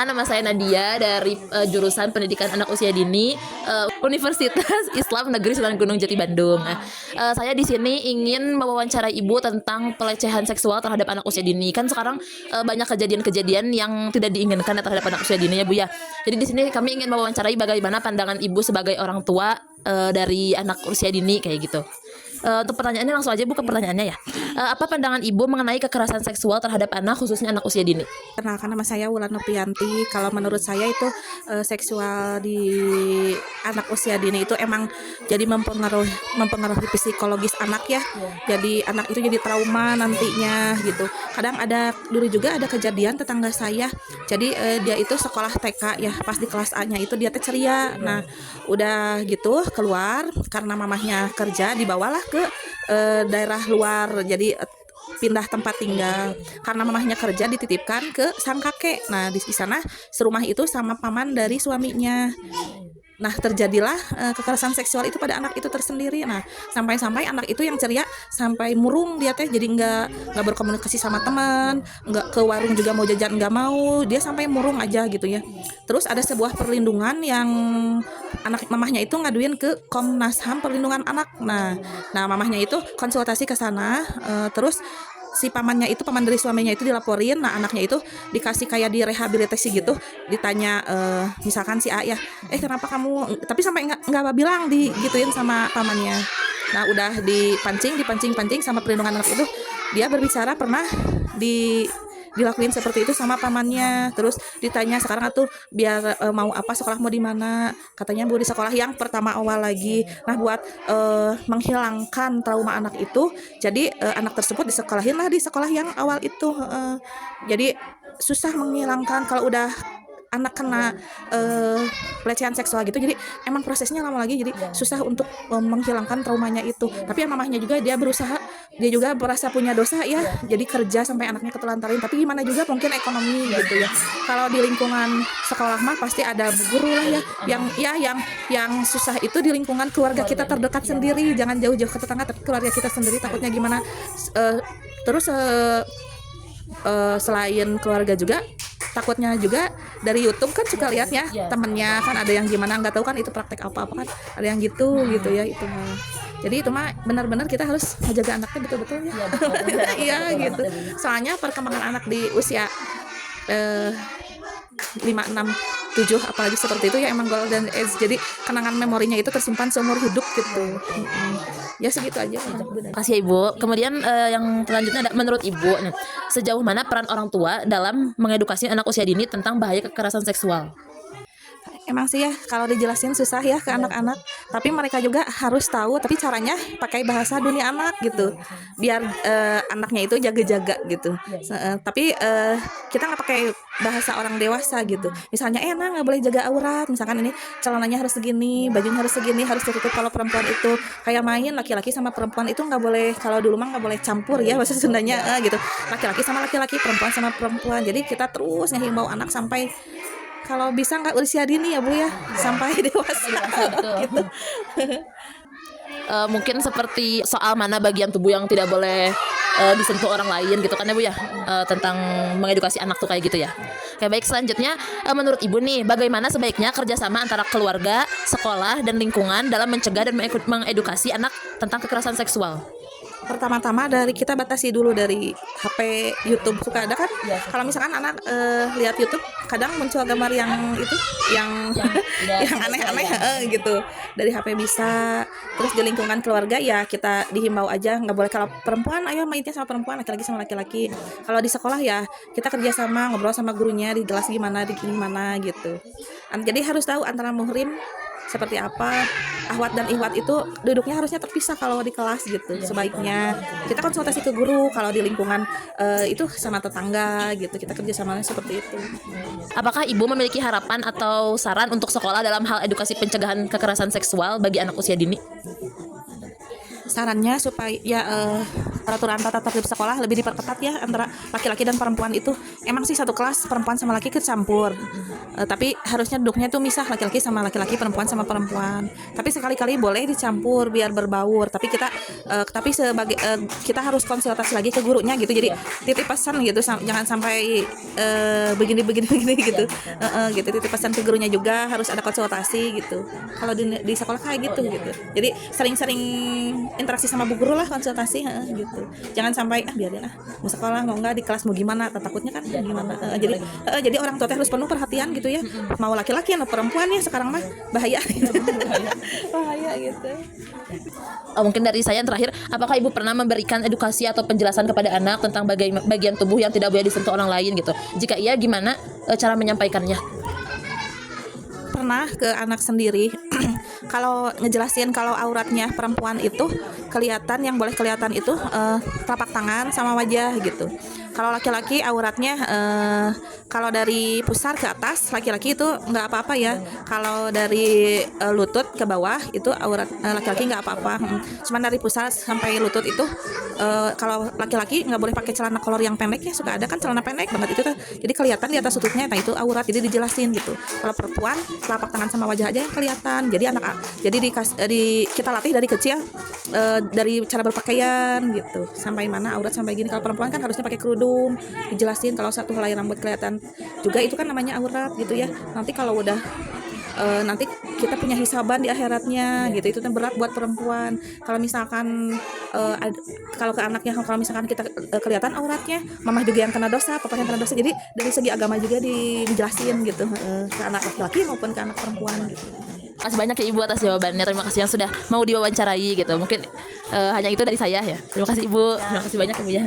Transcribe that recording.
perkenalkan, nama saya Nadia dari jurusan Pendidikan Anak Usia Dini Universitas Islam Negeri Sunan Gunung Jati Bandung. Saya di sini ingin mewawancarai Ibu tentang pelecehan seksual terhadap anak usia dini. Kan sekarang banyak kejadian-kejadian yang tidak diinginkan terhadap anak usia dini ya Bu ya. Jadi di sini kami ingin mewawancarai bagaimana pandangan Ibu sebagai orang tua dari anak usia dini kayak gitu. Untuk pertanyaannya langsung aja Bu ke pertanyaannya ya. Apa pandangan Ibu mengenai kekerasan seksual terhadap anak khususnya anak usia dini? Kenalkan, nama saya Wulan Nopianti. Kalau menurut saya itu seksual di anak usia dini itu emang jadi mempengaruhi psikologis anak ya. Jadi anak itu jadi trauma nantinya gitu. Kadang dulu juga ada kejadian tetangga saya. Jadi dia itu sekolah TK ya, pas di kelas A-nya itu dia ceria. Nah, udah gitu keluar karena mamahnya kerja, dibawalah ke daerah luar. Jadi pindah tempat tinggal karena mamahnya kerja, dititipkan ke sang kakek. Nah, di sana serumah itu sama paman dari suaminya. Nah, terjadilah kekerasan seksual itu pada anak itu tersendiri. Nah, sampai-sampai anak itu yang ceria sampai murung dia teh, jadi nggak berkomunikasi sama teman, nggak ke warung juga mau jajan nggak mau, dia sampai murung aja gitu ya. Terus ada sebuah perlindungan yang anak mamahnya itu ngaduin ke Komnas HAM Perlindungan Anak. Nah mamahnya itu konsultasi ke sana, terus si paman dari suaminya itu dilaporin. Nah, anaknya itu dikasih kayak direhabilitasi gitu, ditanya misalkan si A ya, kenapa kamu, tapi sampai nggak bilang, digituin sama pamannya. Nah, udah dipancing sama perlindungan anak itu, dia berbicara pernah dilakuin seperti itu sama pamannya. Terus ditanya sekarang atuh biar mau apa, sekolah mau di mana, katanya Bu di sekolah yang pertama awal lagi. Nah, buat menghilangkan trauma anak itu, jadi anak tersebut disekolahin lah di sekolah yang awal itu. Jadi susah menghilangkan kalau udah anak kena pelecehan seksual gitu, jadi emang prosesnya lama lagi, jadi susah untuk menghilangkan traumanya itu. Tapi mamahnya juga dia berusaha, dia juga merasa punya dosa ya, jadi kerja sampai anaknya ketelantarin. Tapi gimana juga mungkin ekonomi gitu ya. Kalau di lingkungan sekolah mah pasti ada guru lah ya, yang susah itu di lingkungan keluarga kita terdekat sendiri. Jangan jauh-jauh ke tetangga, tapi keluarga kita sendiri takutnya gimana. Terus selain keluarga juga, takutnya juga dari YouTube kan suka lihat ya, temennya kan ada yang gimana, nggak tahu kan itu praktek apa kan, ada yang gitu ya itu mah. Jadi itu mah benar-benar kita harus menjaga anaknya betul-betul ya. Iya gitu. Soalnya perkembangan anak di usia 5, 6, 7 apalagi seperti itu ya, emang golden age. Jadi kenangan memorinya itu tersimpan seumur hidup gitu. Ya segitu aja. Terima kasih ya Ibu. Kemudian yang selanjutnya menurut Ibu nih, sejauh mana peran orang tua dalam mengedukasi anak usia dini tentang bahaya kekerasan seksual? Emang sih ya, kalau dijelasin susah ya ke anak-anak, tapi mereka juga harus tahu, tapi caranya pakai bahasa dunia anak gitu, biar anaknya itu jaga-jaga gitu. Tapi kita nggak pakai bahasa orang dewasa gitu. Misalnya nggak boleh jaga aurat, misalkan ini celananya harus segini, bajunya harus segini, harus tertutup. Kalau perempuan itu kayak main laki-laki sama perempuan itu nggak boleh, kalau dulu mah nggak boleh campur ya bahasa Sundanya gitu, laki-laki sama laki-laki, perempuan sama perempuan. Jadi kita terus ngehimbau anak sampai kalau bisa nggak usia dini ya Bu ya, sampai dewasa gitu. Mungkin seperti soal mana bagian tubuh yang tidak boleh disentuh orang lain gitu kan ya Bu ya, tentang mengedukasi anak tuh kayak gitu ya. Oke, baik, selanjutnya menurut Ibu nih, bagaimana sebaiknya kerjasama antara keluarga, sekolah, dan lingkungan dalam mencegah dan mengedukasi anak tentang kekerasan seksual? Pertama-tama dari kita batasi dulu dari HP, YouTube suka ada kan? Kalau misalkan anak lihat YouTube kadang muncul gambar yang itu yang aneh-aneh gitu. Dari HP bisa. Terus di lingkungan keluarga ya kita dihimbau aja, nggak boleh kalau perempuan ayo mainnya sama perempuan, laki-laki sama laki-laki. Kalau di sekolah ya kita kerjasama, ngobrol sama gurunya, di kelas gimana gitu. Jadi harus tahu antara muhrim seperti apa, ahwat dan ihwat itu duduknya harusnya terpisah kalau di kelas gitu. Sebaiknya kita konsultasi ke guru, kalau di lingkungan itu sama tetangga gitu, kita kerjasamanya seperti itu. Apakah Ibu memiliki harapan atau saran untuk sekolah dalam hal edukasi pencegahan kekerasan seksual bagi anak usia dini? Sarannya supaya peraturan tata tertib sekolah lebih diperketat ya antara laki-laki dan perempuan itu. Emang sih satu kelas perempuan sama laki kecampur. Tapi harusnya duduknya tuh misah, laki-laki sama laki-laki, perempuan sama perempuan. Tapi sekali-kali boleh dicampur biar berbaur. Tapi kita harus konsultasi lagi ke gurunya gitu. Jadi titip pesan gitu, jangan sampai begini gitu. Gitu titip pesan ke gurunya juga, harus ada konsultasi gitu. Kalau di sekolah kayak gitu gitu. Jadi sering-sering interaksi sama bu guru lah, konsultasi gitu. Jangan sampai biarin mau sekolah mau enggak di kelas mau gimana, takutnya kan gimana. Jadi orang tua harus penuh perhatian gitu ya. Mau laki-laki atau perempuan ya sekarang mah bahaya gitu. Bahaya gitu. Mungkin dari saya yang terakhir, apakah ibu pernah memberikan edukasi atau penjelasan kepada anak tentang bagian tubuh yang tidak boleh disentuh orang lain gitu? Jika iya, gimana cara menyampaikannya? Pernah ke anak sendiri kalau ngejelasin kalau auratnya perempuan itu kelihatan, yang boleh kelihatan itu telapak tangan sama wajah gitu. Kalau laki-laki auratnya kalau dari pusar ke atas laki-laki itu nggak apa-apa ya. Kalau dari lutut ke bawah itu aurat laki-laki nggak apa-apa. Cuman dari pusar sampai lutut itu kalau laki-laki nggak boleh pakai celana kolor yang pendek ya, suka ada kan celana pendek banget itu tuh. Jadi kelihatan di atas lututnya, nah itu aurat, jadi dijelasin gitu. Kalau perempuan telapak tangan sama wajah aja yang kelihatan. Jadi kita latih dari kecil dari cara berpakaian gitu. Sampai mana aurat sampai gini. Kalau perempuan kan harusnya pakai kerudung, dijelasin kalau satu helai rambut kelihatan juga itu kan namanya aurat gitu ya. Nanti kalau udah nanti kita punya hisaban di akhiratnya gitu, itu kan berat buat perempuan. Kalau misalkan kalau ke anaknya, kalau misalkan kita kelihatan auratnya, mamah juga yang kena dosa, papa yang kena dosa. Jadi dari segi agama juga dijelasin gitu ke anak laki-laki maupun ke anak perempuan gitu. Terima kasih banyak ya Ibu atas jawabannya. Terima kasih yang sudah mau diwawancarai gitu. Mungkin hanya itu dari saya ya. Terima kasih Ibu. Terima kasih banyak Ibu ya.